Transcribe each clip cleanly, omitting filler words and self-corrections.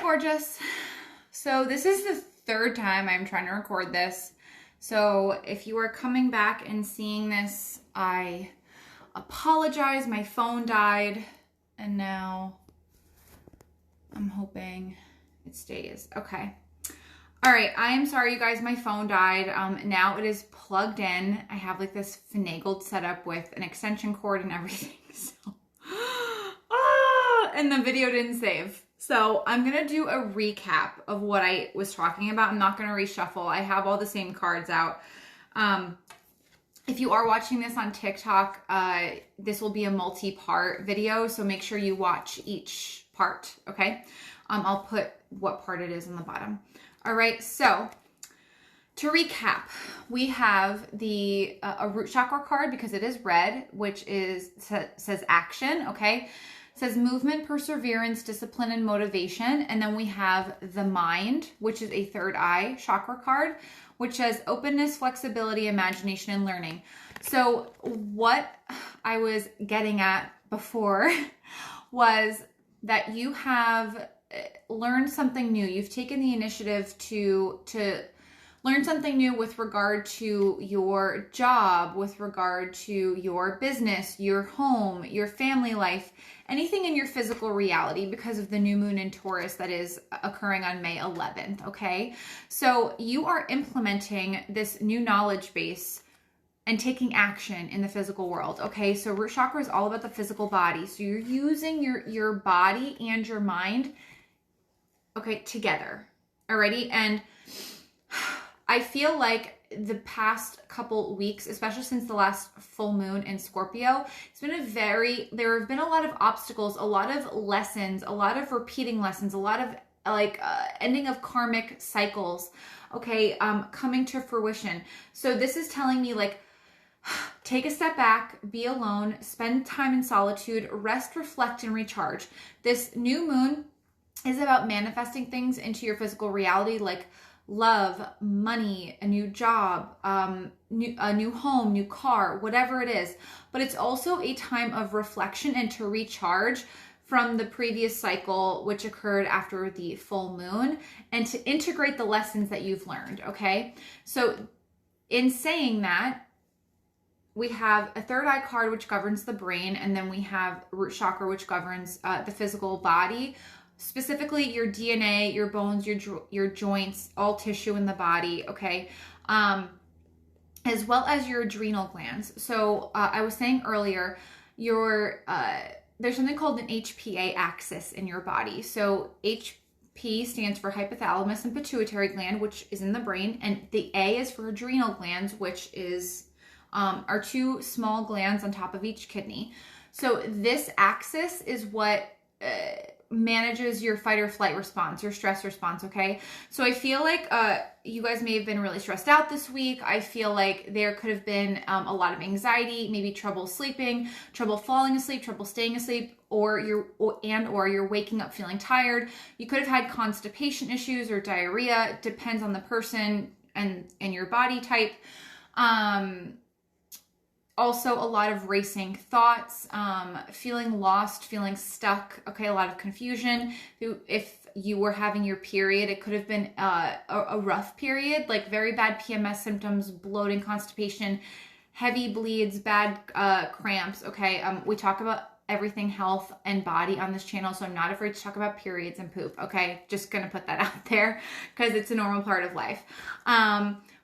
gorgeous. So this is the third time I'm trying to record this. So if you are coming back and seeing this, I apologize. My phone died and now I'm hoping it stays. Okay. All right. I am sorry, you guys. My phone died. Now it is plugged in. I have like this finagled setup with an extension cord and everything. So, and the video didn't save. So I'm going to do a recap of what I was talking about. I'm not going to reshuffle. I have all the same cards out. If you are watching this on TikTok, this will be a multi-part video. So make sure you watch each part. Okay. I'll put what part it is on the bottom. All right. So to recap, we have the a root chakra card because it is red, which says action. Okay. Says movement, perseverance, discipline, and motivation. And then we have the mind, which is a third eye chakra card, which says openness, flexibility, imagination, and learning. So what I was getting at before was that you have learned something new. You've taken the initiative to learn something new with regard to your job, with regard to your business, your home, your family life, anything in your physical reality because of the new moon in Taurus that is occurring on May 11th, okay? So you are implementing this new knowledge base and taking action in the physical world, okay? So root chakra is all about the physical body. So you're using your body and your mind, okay, together, alrighty? And I feel like the past couple weeks, especially since the last full moon in Scorpio, it's been there have been a lot of obstacles, a lot of lessons, a lot of repeating lessons, a lot of ending of karmic cycles, okay, coming to fruition. So this is telling me like, take a step back, be alone, spend time in solitude, rest, reflect, and recharge. This new moon is about manifesting things into your physical reality, like love, money, a new job, a new home, new car, whatever it is. But it's also a time of reflection and to recharge from the previous cycle, which occurred after the full moon, and to integrate the lessons that you've learned, okay? So in saying that, we have a third eye card, which governs the brain, and then we have root chakra, which governs the physical body, specifically your DNA, your bones, your joints, all tissue in the body, okay? As well as your adrenal glands. So I was saying earlier, there's something called an HPA axis in your body. So HP stands for hypothalamus and pituitary gland, which is in the brain, and the A is for adrenal glands, which are two small glands on top of each kidney. So this axis is what manages your fight or flight response, your stress response, okay? So I feel like you guys may have been really stressed out this week. I feel like there could have been a lot of anxiety, maybe trouble sleeping, trouble falling asleep, trouble staying asleep, or you're waking up feeling tired. You could have had constipation issues or diarrhea. It depends on the person and your body type. Also, a lot of racing thoughts, feeling lost, feeling stuck, okay, a lot of confusion. If you were having your period, it could have been a rough period, like very bad PMS symptoms, bloating, constipation, heavy bleeds, bad cramps, okay? We talk about everything health and body on this channel, so I'm not afraid to talk about periods and poop, okay? Just gonna put that out there because it's a normal part of life.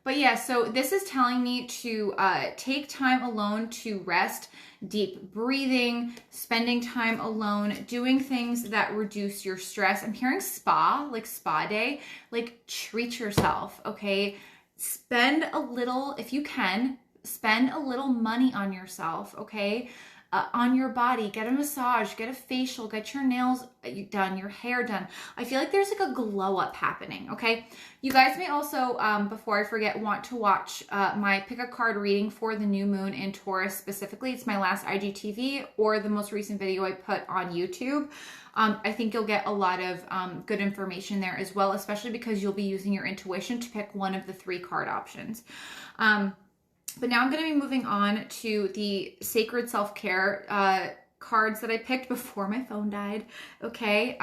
But yeah, so this is telling me to take time alone to rest, deep breathing, spending time alone, doing things that reduce your stress. I'm hearing spa, like spa day, like treat yourself, okay? Spend a little, if you can, spend a little money on yourself, okay? On your body, get a massage, get a facial, get your nails done, your hair done. I feel like there's like a glow up happening, okay? You guys may also, before I forget, want to watch my pick a card reading for the new moon in Taurus specifically. It's my last IGTV or the most recent video I put on YouTube. I think you'll get a lot of good information there as well, especially because you'll be using your intuition to pick one of the 3 card options. But now I'm going to be moving on to the sacred self-care cards that I picked before my phone died. Okay.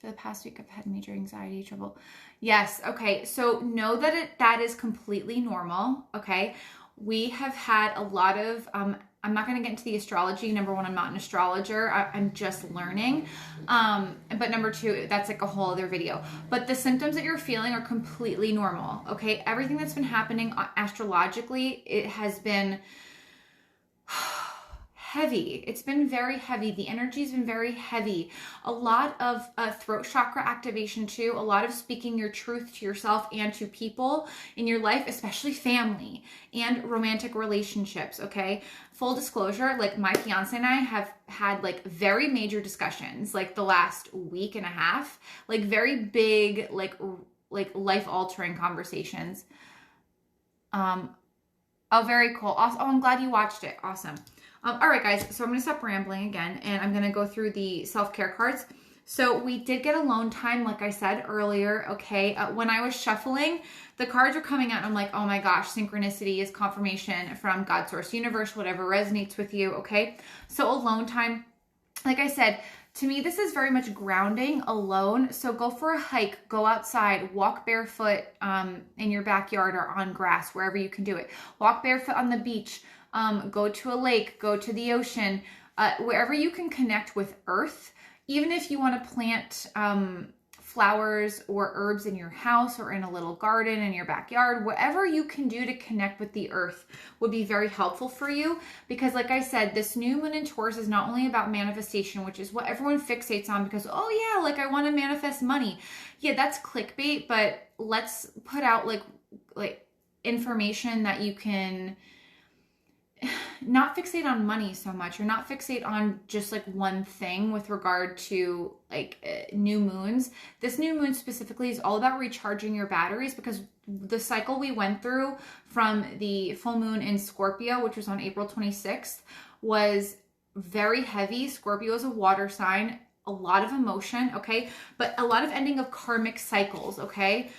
For the past week, I've had major anxiety trouble. Yes. Okay. So know that that is completely normal. Okay. We have had a lot of, I'm not going to get into the astrology. Number one, I'm not an astrologer. I'm just learning. But number two, that's like a whole other video. But the symptoms that you're feeling are completely normal. Okay. Everything that's been happening astrologically, it has been heavy. It's been very heavy. The energy's been very heavy. A lot of throat chakra activation too. A lot of speaking your truth to yourself and to people in your life, especially family and romantic relationships. Okay. Full disclosure, like my fiance and I have had like very major discussions like the last week and a half, like very big, like life altering conversations. Oh, very cool. Awesome. Oh, I'm glad you watched it. Awesome. All right, guys, so I'm going to stop rambling again, and I'm going to go through the self-care cards. So we did get alone time, like I said earlier, okay? When I was shuffling, the cards are coming out, and I'm like, oh my gosh, synchronicity is confirmation from God, Source, Universe, whatever resonates with you, okay? So alone time, like I said, to me, this is very much grounding alone. So go for a hike, go outside, walk barefoot in your backyard or on grass, wherever you can do it. Walk barefoot on the beach. Go to a lake, go to the ocean, wherever you can connect with earth. Even if you want to plant flowers or herbs in your house or in a little garden in your backyard, whatever you can do to connect with the earth would be very helpful for you. Because like I said, this new moon in Taurus is not only about manifestation, which is what everyone fixates on because, oh yeah, like I want to manifest money. Yeah, that's clickbait, but let's put out like information that you can not fixate on money so much, or not fixate on just like one thing with regard to like new moons. This new moon specifically is all about recharging your batteries, because the cycle we went through from the full moon in Scorpio, which was on April 26th, was very heavy. Scorpio is a water sign, a lot of emotion, okay? But a lot of ending of karmic cycles, okay?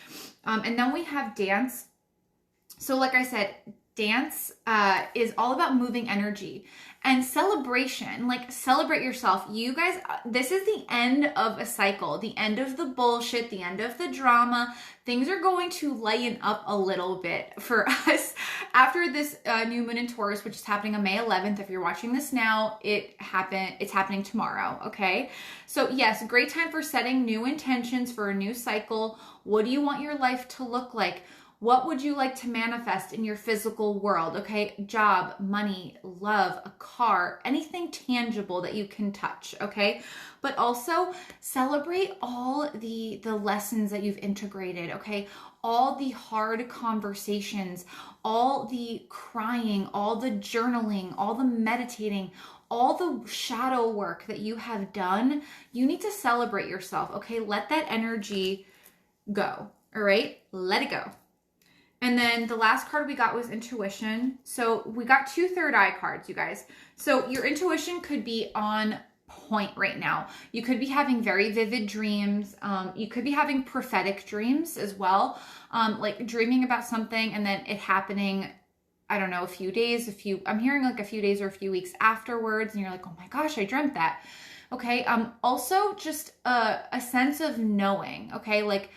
And then we have dance. So like I said, dance is all about moving energy and celebration. Like, celebrate yourself. You guys, this is the end of a cycle, the end of the bullshit, the end of the drama. Things are going to lighten up a little bit for us after this new moon in Taurus, which is happening on May 11th. If you're watching this now, it's happening tomorrow, okay? So yes, great time for setting new intentions for a new cycle. What do you want your life to look like? What would you like to manifest in your physical world? Okay, job, money, love, a car, anything tangible that you can touch, okay? But also celebrate all the lessons that you've integrated, okay? All the hard conversations, all the crying, all the journaling, all the meditating, all the shadow work that you have done. You need to celebrate yourself, okay? Let that energy go, all right? Let it go. And then the last card we got was intuition. So we got 2 third eye cards, you guys. So your intuition could be on point right now. You could be having very vivid dreams. You could be having prophetic dreams as well. Like dreaming about something and then it happening, I don't know, I'm hearing like a few days or a few weeks afterwards, and you're like, oh my gosh, I dreamt that. Okay. Also just a sense of knowing, okay? Like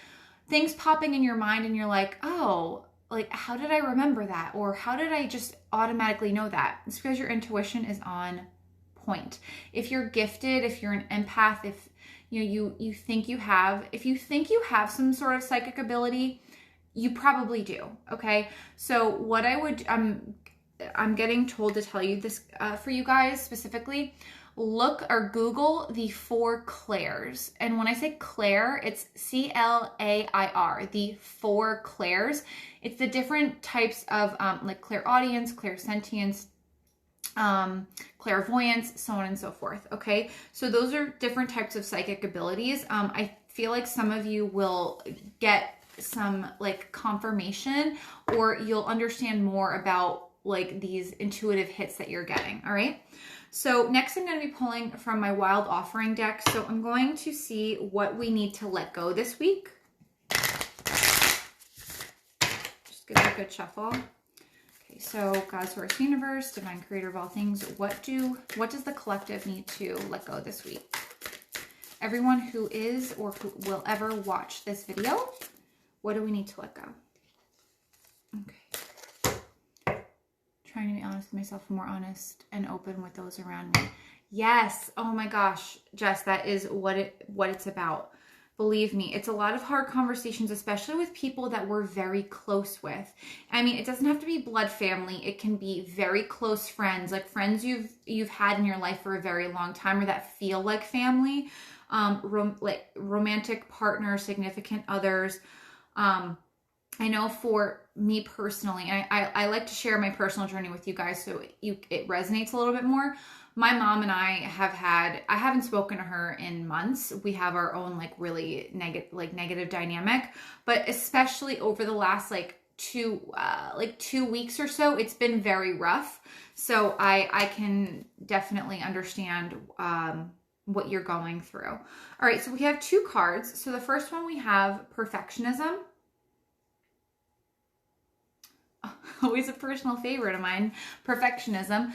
things popping in your mind and you're like, oh, like, how did I remember that? Or how did I just automatically know that? It's because your intuition is on point. If you're gifted, if you're an empath, if you think you have some sort of psychic ability, you probably do. Okay. So what I'm getting told to tell you this for you guys specifically, look or Google the 4 clairs. And when I say clair, it's C-L-A-I-R, the 4 clairs. It's the different types of like clairaudience, clairsentience, clairvoyance, so on and so forth. Okay. So those are different types of psychic abilities. I feel like some of you will get some like confirmation, or you'll understand more about like these intuitive hits that you're getting. All right. So next I'm going to be pulling from my Wild Offering deck. So I'm going to see what we need to let go this week. Just give it a good shuffle. Okay, so God, Source, Universe, Divine Creator of all things, what does the collective need to let go this week? everyone who is or who will ever watch this video, what do we need to let go? Okay. Trying to be honest with myself, more honest and open with those around me. Yes. Oh my gosh, Jess, that is what it's about. Believe me, it's a lot of hard conversations, especially with people that we're very close with. I mean, it doesn't have to be blood family. It can be very close friends, like friends you've had in your life for a very long time, or that feel like family, like romantic partners, significant others. I know for me personally, I like to share my personal journey with you guys so it resonates a little bit more. My mom and I I haven't spoken to her in months. We have our own like really negative dynamic, but especially over the last like 2 weeks or so, it's been very rough. So I can definitely understand what you're going through. All right, so we have 2 cards. So the first one we have perfectionism. Always a personal favorite of mine, perfectionism.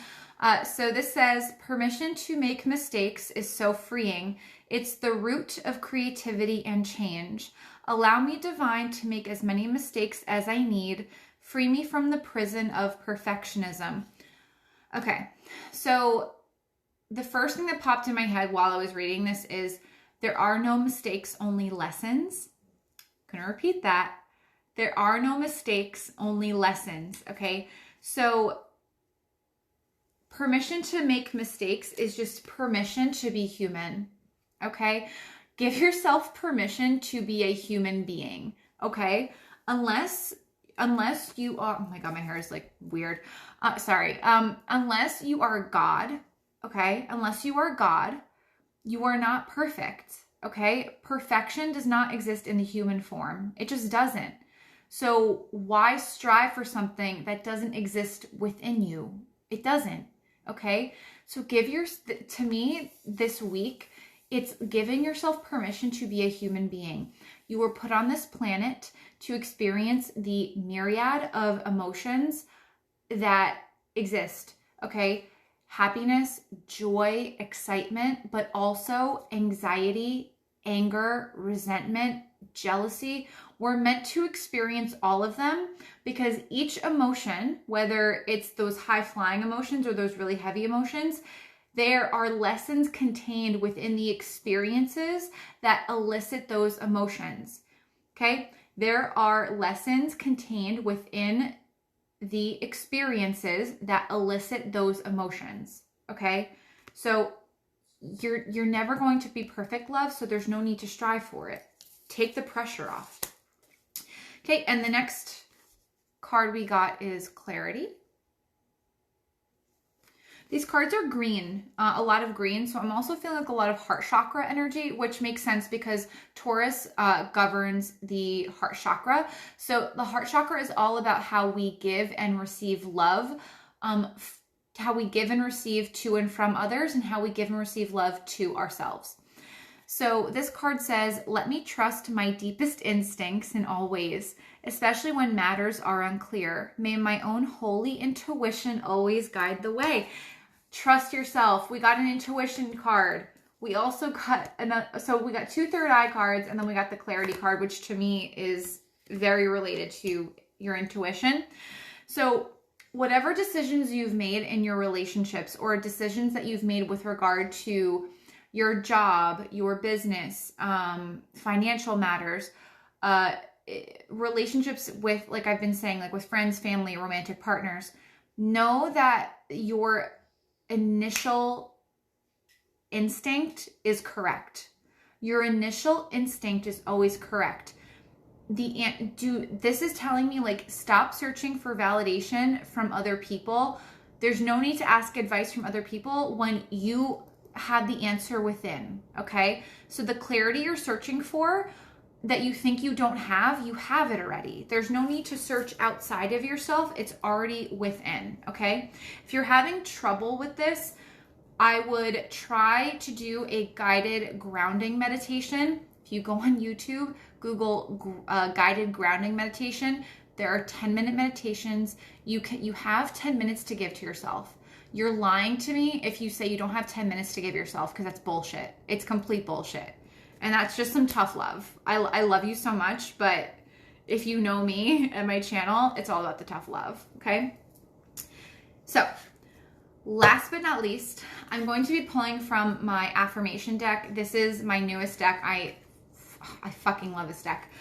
So this says, permission to make mistakes is so freeing. It's the root of creativity and change. Allow me, divine, to make as many mistakes as I need. Free me from the prison of perfectionism. Okay, so the first thing that popped in my head while I was reading this is, there are no mistakes, only lessons. I'm going to repeat that. There are no mistakes, only lessons, okay? So permission to make mistakes is just permission to be human, okay? Give yourself permission to be a human being, okay? Unless you are, oh my God, my hair is like weird. Unless you are God, okay? Unless you are God, you are not perfect, okay? Perfection does not exist in the human form. It just doesn't. So why strive for something that doesn't exist within you? It doesn't. Okay. So to me this week, it's giving yourself permission to be a human being. You were put on this planet to experience the myriad of emotions that exist. Okay. Happiness, joy, excitement, but also anxiety, anger, resentment, jealousy. We're meant to experience all of them because each emotion, whether it's those high flying emotions or those really heavy emotions, there are lessons contained within the experiences that elicit those emotions. Okay? There are lessons contained within the experiences that elicit those emotions. Okay? So you're never going to be perfect, love, so there's no need to strive for it. Take the pressure off. Okay, and the next card we got is clarity. These cards are green, a lot of green. So I'm also feeling like a lot of heart chakra energy, which makes sense because Taurus governs the heart chakra. So the heart chakra is all about how we give and receive love, how we give and receive to and from others, and how we give and receive love to ourselves. So this card says, let me trust my deepest instincts in all ways, especially when matters are unclear. May my own holy intuition always guide the way. Trust yourself. We got an intuition card. We also got so we got 2 third eye cards, and then we got the clarity card, which to me is very related to your intuition. So whatever decisions you've made in your relationships, or decisions that you've made with regard to your job, your business, financial matters, relationships with, like I've been saying, like with friends, family, romantic partners, know that your initial instinct is correct. Your initial instinct is always correct. This is telling me, like, stop searching for validation from other people. There's no need to ask advice from other people when you have the answer within, okay? So the clarity you're searching for that you think you don't have, you have it already. There's no need to search outside of yourself. It's already within, okay? If you're having trouble with this, I would try to do a guided grounding meditation. If you go on YouTube, Google guided grounding meditation. There are 10-minute meditations. You have 10 minutes to give to yourself. You're lying to me if you say you don't have 10 minutes to give yourself, because that's bullshit. It's complete bullshit. And that's just some tough love. I love you so much, but if you know me and my channel, it's all about the tough love, okay? So, last but not least, I'm going to be pulling from my affirmation deck. This is my newest deck. I fucking love this deck.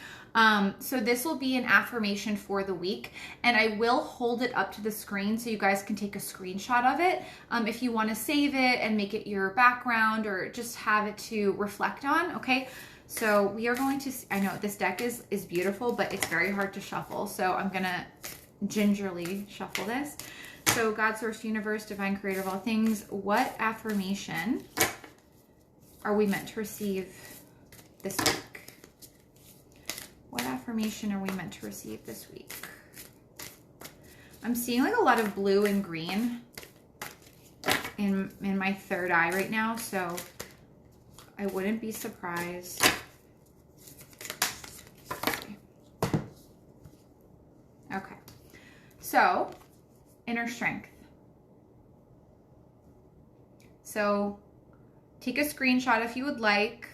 So this will be an affirmation for the week, and I will hold it up to the screen so you guys can take a screenshot of it if you want to save it and make it your background or just have it to reflect on, okay? So we are going to, I know this deck is beautiful, but it's very hard to shuffle, so I'm going to gingerly shuffle this. So God, Source, Universe, Divine Creator of all things, what affirmation are we meant to receive this week? What affirmation are we meant to receive this week? I'm seeing like a lot of blue and green in my third eye right now, so I wouldn't be surprised. Okay. So, inner strength. So, take a screenshot if you would like.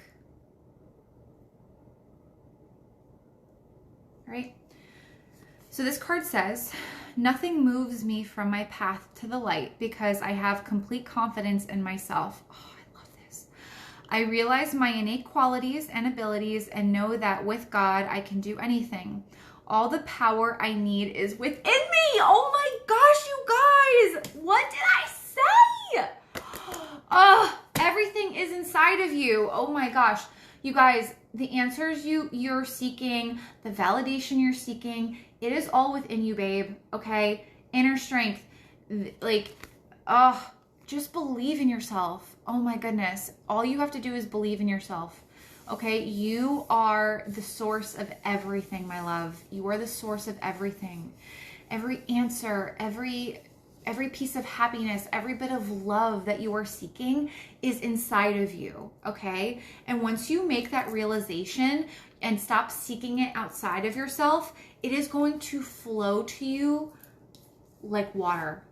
Right? So this card says, nothing moves me from my path to the light because I have complete confidence in myself. Oh, I love this. I realize my innate qualities and abilities and know that with God, I can do anything. All the power I need is within me. Oh my gosh, you guys. What did I say? Oh, everything is inside of you. Oh my gosh. You guys, the answers you're seeking, the validation you're seeking, it is all within you, babe, okay? Inner strength, like, just believe in yourself. Oh my goodness. All you have to do is believe in yourself, okay? You are the source of everything, my love. You are the source of everything. Every answer, every piece of happiness, every bit of love that you are seeking is inside of you, okay? And once you make that realization and stop seeking it outside of yourself, it is going to flow to you like water,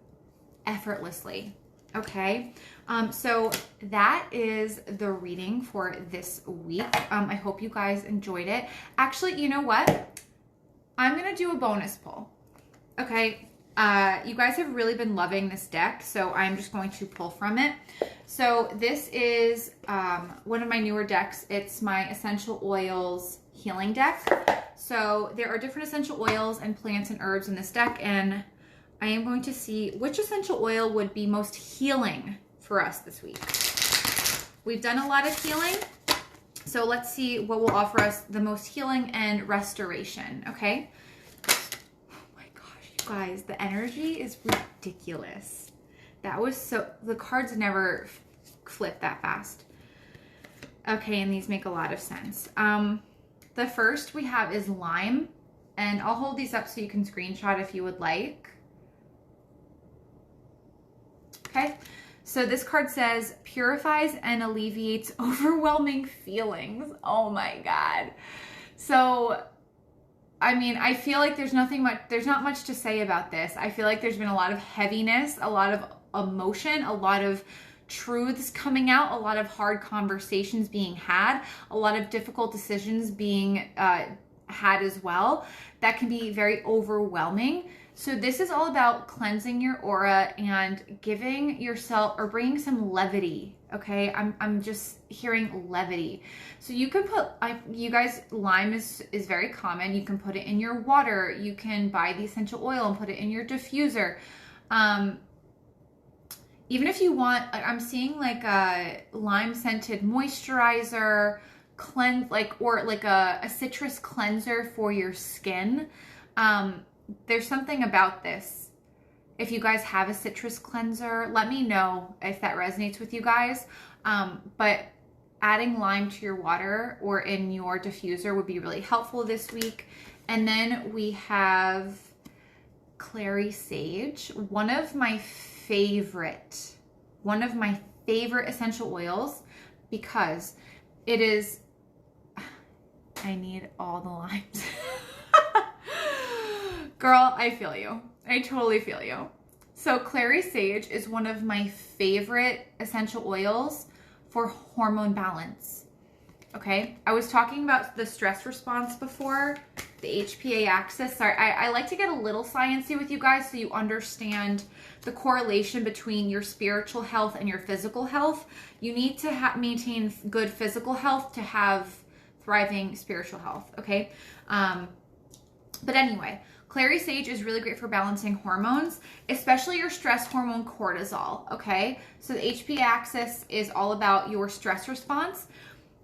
effortlessly, okay? So that is the reading for this week. I hope you guys enjoyed it. Actually, you know what? I'm gonna do a bonus pull, okay? You guys have really been loving this deck, so I'm just going to pull from it. So this is one of my newer decks. It's my essential oils healing deck. So there are different essential oils and plants and herbs in this deck, and I am going to see which essential oil would be most healing for us this week. We've done a lot of healing, so let's see what will offer us the most healing and restoration, okay? Guys, the energy is ridiculous. That was so, the cards never flip that fast. Okay, and these make a lot of sense. The first we have is lime, and I'll hold these up so you can screenshot if you would like. Okay, so this card says, purifies and alleviates overwhelming feelings. Oh my God. So, I mean, I feel like there's not much to say about this. I feel like there's been a lot of heaviness, a lot of emotion, a lot of truths coming out, a lot of hard conversations being had, a lot of difficult decisions being had as well. That can be very overwhelming. So this is all about cleansing your aura and giving yourself or bringing some levity. Okay, I'm just hearing levity. So you can put, you guys, lime is very common. You can put it in your water. You can buy the essential oil and put it in your diffuser. Even if you want, I'm seeing like a lime scented moisturizer, or like a citrus cleanser for your skin. There's something about this. If you guys have a citrus cleanser, let me know if that resonates with you guys. But adding lime to your water or in your diffuser would be really helpful this week. And then we have clary sage, one of my favorite essential oils, because it is, I need all the limes. Girl, I feel you. I totally feel you. So clary sage is one of my favorite essential oils for hormone balance. Okay, I was talking about the stress response before, the HPA axis. Sorry, I like to get a little sciencey with you guys so you understand the correlation between your spiritual health and your physical health. You need to maintain good physical health to have thriving spiritual health, okay? But anyway, clary sage is really great for balancing hormones, especially your stress hormone cortisol, okay? So the HPA axis is all about your stress response.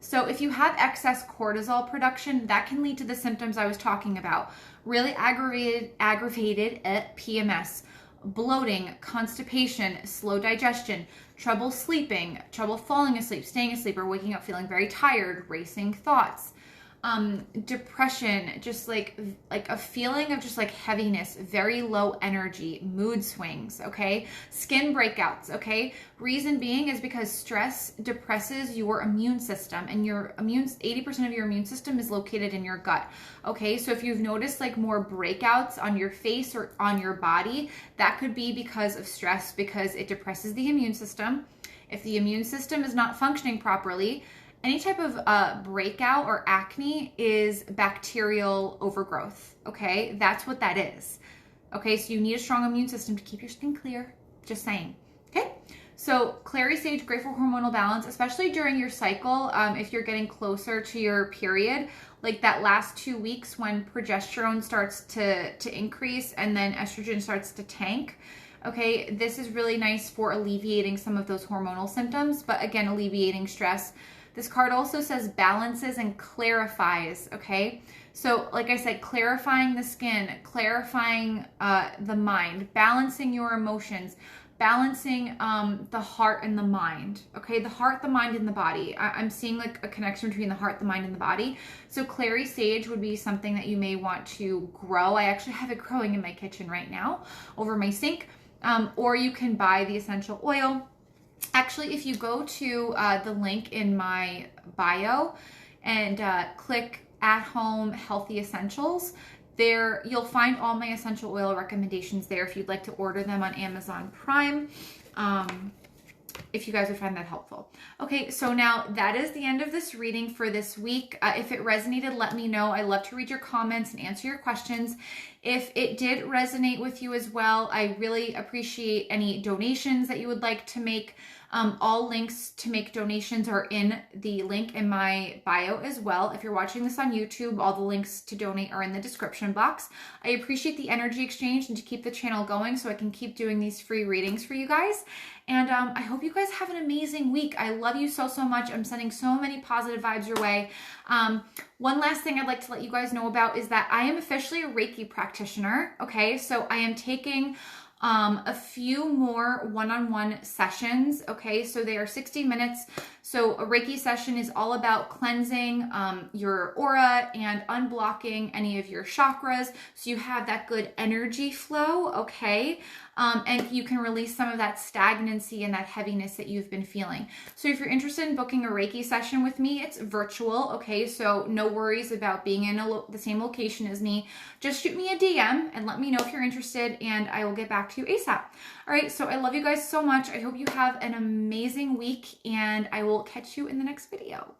So if you have excess cortisol production, that can lead to the symptoms I was talking about. Really aggravated PMS, bloating, constipation, slow digestion, trouble sleeping, trouble falling asleep, staying asleep, or waking up feeling very tired, racing thoughts, depression, just like a feeling of just like heaviness, very low energy, mood swings, okay? Skin breakouts, okay? Reason being is because stress depresses your immune system, and 80% of your immune system is located in your gut, okay? So if you've noticed like more breakouts on your face or on your body, that could be because of stress, because it depresses the immune system. If the immune system is not functioning properly, any type of breakout or acne is bacterial overgrowth, okay? That's what that is, okay? So you need a strong immune system to keep your skin clear, just saying, okay? So clary sage, great for hormonal balance, especially during your cycle. If you're getting closer to your period, like that last 2 weeks when progesterone starts to increase and then estrogen starts to tank, okay? This is really nice for alleviating some of those hormonal symptoms, but again, alleviating stress. This card also says balances and clarifies, okay? So like I said, clarifying the skin, clarifying the mind, balancing your emotions, balancing the heart and the mind, okay? The heart, the mind, and the body. I'm seeing like a connection between the heart, the mind, and the body. So clary sage would be something that you may want to grow. I actually have it growing in my kitchen right now over my sink. Or you can buy the essential oil. Actually, if you go to the link in my bio and click at home healthy essentials, there you'll find all my essential oil recommendations there if you'd like to order them on Amazon Prime, if you guys would find that helpful. Okay, so now that is the end of this reading for this week. If it resonated, let me know. I love to read your comments and answer your questions. If it did resonate with you as well, I really appreciate any donations that you would like to make. All links to make donations are in the link in my bio as well. If you're watching this on YouTube, all the links to donate are in the description box. I appreciate the energy exchange and to keep the channel going so I can keep doing these free readings for you guys. And I hope you guys have an amazing week. I love you so, so much. I'm sending so many positive vibes your way. One last thing I'd like to let you guys know about is that I am officially a Reiki practitioner, okay? So I am taking a few more one-on-one sessions, okay? So they are 60 minutes. So a Reiki session is all about cleansing your aura and unblocking any of your chakras so you have that good energy flow, okay? And you can release some of that stagnancy and that heaviness that you've been feeling. So if you're interested in booking a Reiki session with me, it's virtual, okay? So no worries about being in the same location as me. Just shoot me a DM and let me know if you're interested and I will get back to you ASAP. All right, so I love you guys so much. I hope you have an amazing week and I will catch you in the next video.